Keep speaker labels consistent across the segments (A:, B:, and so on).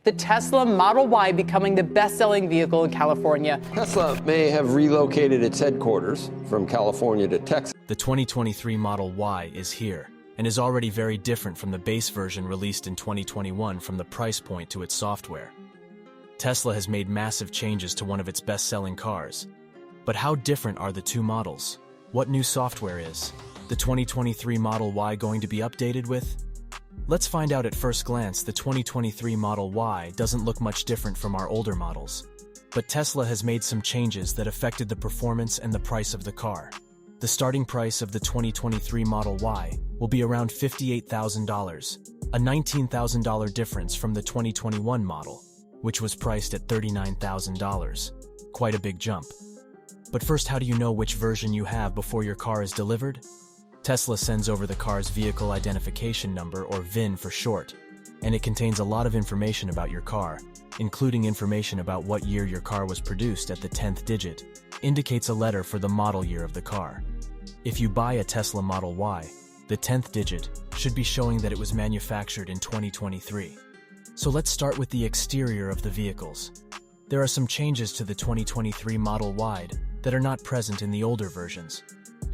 A: the Tesla Model Y becoming the best-selling vehicle in California.
B: Tesla may have relocated its headquarters from California to Texas.
C: The 2023 Model Y is here, and is already very different from the base version released in 2021 from the price point to its software. Tesla has made massive changes to one of its best-selling cars. But how different are the two models? What new software is the 2023 Model Y going to be updated with? Let's find out at first glance. The 2023 Model Y doesn't look much different from our older models. But Tesla has made some changes that affected the performance and the price of the car. The starting price of the 2023 Model Y will be around $58,000, a $19,000 difference from the 2021 model, which was priced at $39,000. Quite a big jump. But first, how do you know which version you have before your car is delivered? Tesla sends over the car's vehicle identification number, or VIN for short, and it contains a lot of information about your car, including information about what year your car was produced. At the 10th digit indicates a letter for the model year of the car. If you buy a Tesla Model Y, the 10th digit should be showing that it was manufactured in 2023. So let's start with the exterior of the vehicles. There are some changes to the 2023 Model Y that are not present in the older versions.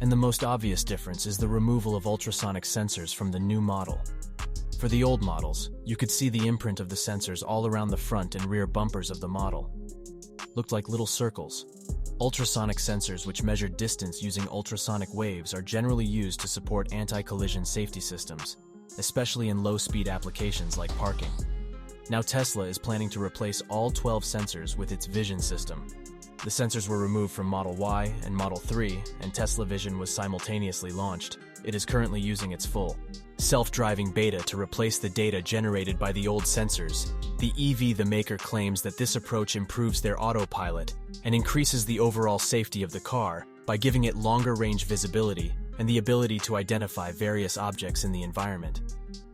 C: And the most obvious difference is the removal of ultrasonic sensors from the new model. For the old models, you could see the imprint of the sensors all around the front and rear bumpers of the model. Looked like little circles. Ultrasonic sensors, which measure distance using ultrasonic waves, are generally used to support anti-collision safety systems, especially in low-speed applications like parking. Now Tesla is planning to replace all 12 sensors with its Vision system. The sensors were removed from Model Y and Model 3, and Tesla Vision was simultaneously launched. It is currently using its full self-driving beta to replace the data generated by the old sensors. The maker claims that this approach improves their autopilot and increases the overall safety of the car by giving it longer range visibility and the ability to identify various objects in the environment.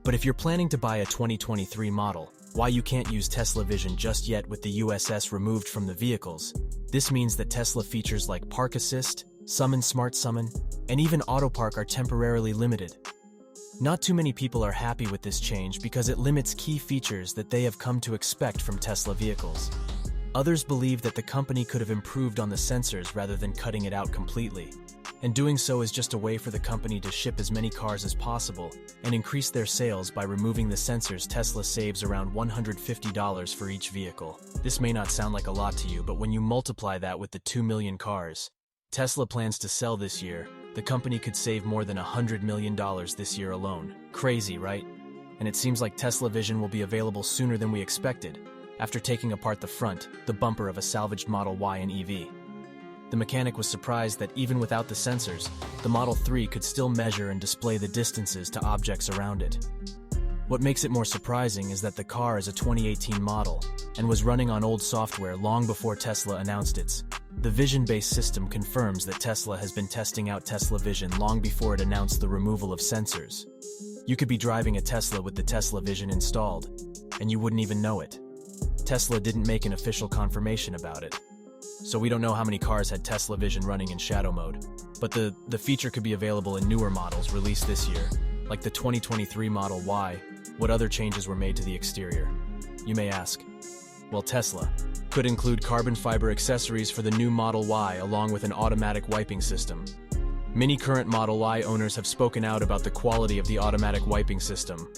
C: But if you're planning to buy a 2023 model, why you can't use Tesla Vision just yet with the USS removed from the vehicles? This means that Tesla features like Park Assist, Smart Summon, and even Auto Park are temporarily limited. Not too many people are happy with this change because it limits key features that they have come to expect from Tesla vehicles. Others believe that the company could have improved on the sensors rather than cutting it out completely. And doing so is just a way for the company to ship as many cars as possible and increase their sales by removing the sensors. Tesla saves around $150 for each vehicle. This may not sound like a lot to you, but when you multiply that with the 2 million cars Tesla plans to sell this year, the company could save more than $100 million this year alone. Crazy, right? And it seems like Tesla Vision will be available sooner than we expected, after taking apart the front, the bumper of a salvaged Model Y and EV. The mechanic was surprised that even without the sensors, the Model 3 could still measure and display the distances to objects around it. What makes it more surprising is that the car is a 2018 model and was running on old software long before Tesla announced its. The Vision-based system confirms that Tesla has been testing out Tesla Vision long before it announced the removal of sensors. You could be driving a Tesla with the Tesla Vision installed, and you wouldn't even know it. Tesla didn't make an official confirmation about it, so we don't know how many cars had Tesla Vision running in shadow mode. But the feature could be available in newer models released this year, like the 2023 Model Y. What other changes were made to the exterior? You may ask. Well, Tesla could include carbon fiber accessories for the new Model Y along with an automatic wiping system. Many current Model Y owners have spoken out about the quality of the automatic wiping system.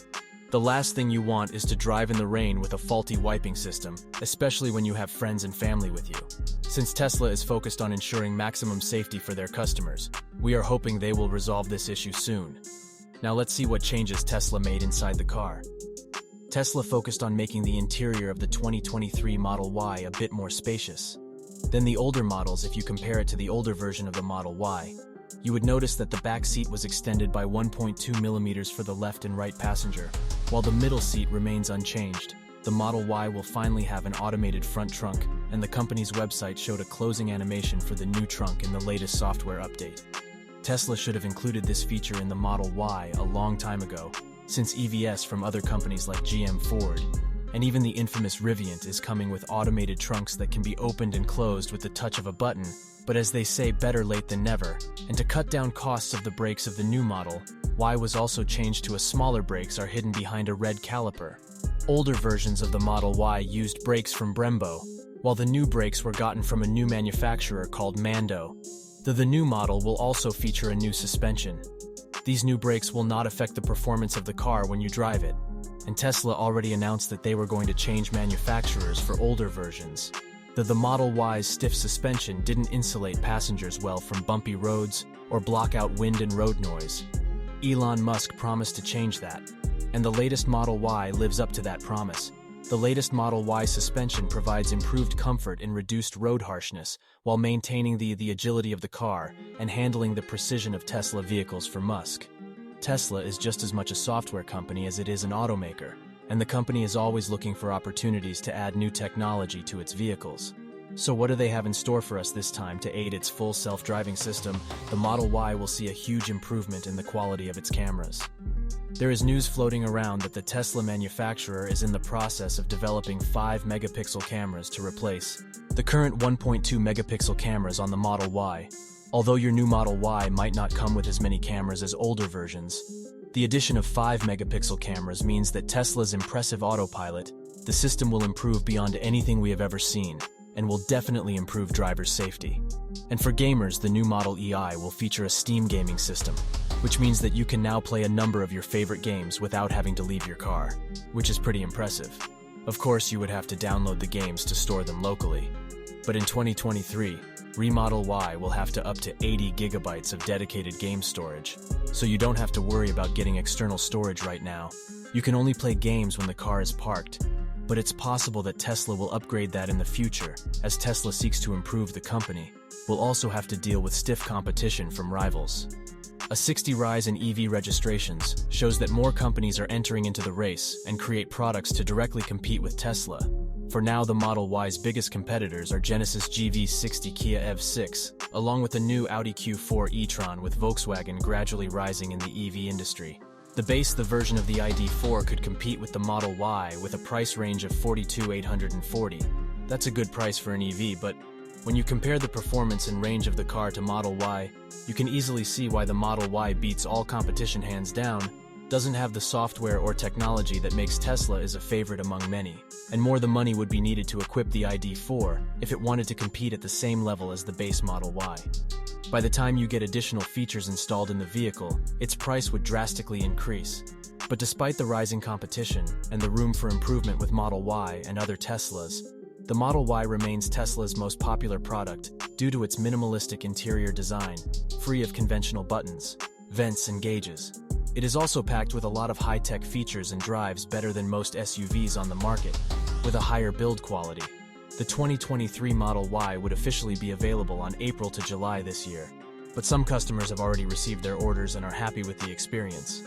C: The last thing you want is to drive in the rain with a faulty wiping system, especially when you have friends and family with you. Since Tesla is focused on ensuring maximum safety for their customers, we are hoping they will resolve this issue soon. Now let's see what changes Tesla made inside the car. Tesla focused on making the interior of the 2023 Model Y a bit more spacious than the older models. If you compare it to the older version of the Model Y, you would notice that the back seat was extended by 1.2 millimeters for the left and right passenger, while the middle seat remains unchanged. The Model Y will finally have an automated front trunk, and the company's website showed a closing animation for the new trunk in the latest software update. Tesla should have included this feature in the Model Y a long time ago, since EVs from other companies like GM, Ford, and even the infamous Rivian is coming with automated trunks that can be opened and closed with the touch of a button. But as they say, better late than never. And to cut down costs of the brakes of the new Model Y was also changed to a smaller brakes are hidden behind a red caliper. Older versions of the Model Y used brakes from Brembo, while the new brakes were gotten from a new manufacturer called Mando. The new model will also feature a new suspension. These new brakes will not affect the performance of the car when you drive it, and Tesla already announced that they were going to change manufacturers for older versions. The Model Y's stiff suspension didn't insulate passengers well from bumpy roads or block out wind and road noise. Elon Musk promised to change that, and the latest Model Y lives up to that promise. The latest Model Y suspension provides improved comfort and reduced road harshness while maintaining the agility of the car and handling the precision of Tesla vehicles for Musk. Tesla is just as much a software company as it is an automaker, and the company is always looking for opportunities to add new technology to its vehicles. So what do they have in store for us this time to aid its full self-driving system? The Model Y will see a huge improvement in the quality of its cameras. There is news floating around that the Tesla manufacturer is in the process of developing 5-megapixel cameras to replace the current 1.2-megapixel cameras on the Model Y. Although your new Model Y might not come with as many cameras as older versions, the addition of 5-megapixel cameras means that Tesla's impressive autopilot, the system will improve beyond anything we have ever seen, and will definitely improve drivers' safety. And for gamers, the new Model EI will feature a Steam gaming system, which means that you can now play a number of your favorite games without having to leave your car, which is pretty impressive. Of course, you would have to download the games to store them locally. But in 2023, Remodel Y will have up to 80 gigabytes of dedicated game storage, so you don't have to worry about getting external storage right now. You can only play games when the car is parked, but it's possible that Tesla will upgrade that in the future, as Tesla seeks to improve the company. Will also have to deal with stiff competition from rivals. A 60% rise in EV registrations shows that more companies are entering into the race and create products to directly compete with Tesla. For now, the Model Y's biggest competitors are Genesis GV60 Kia EV6, along with the new Audi Q4 e-tron, with Volkswagen gradually rising in the EV industry. The version of the ID.4 could compete with the Model Y with a price range of $42,840. That's a good price for an EV, but when you compare the performance and range of the car to Model Y, you can easily see why the Model Y beats all competition hands down, doesn't have the software or technology that makes Tesla is a favorite among many, and more the money would be needed to equip the ID.4 if it wanted to compete at the same level as the base Model Y. By the time you get additional features installed in the vehicle, its price would drastically increase. But despite the rising competition and the room for improvement with Model Y and other Teslas, the Model Y remains Tesla's most popular product due to its minimalistic interior design, free of conventional buttons, vents, and gauges. It is also packed with a lot of high-tech features and drives better than most SUVs on the market, with a higher build quality. The 2023 Model Y would officially be available on April to July this year, but some customers have already received their orders and are happy with the experience.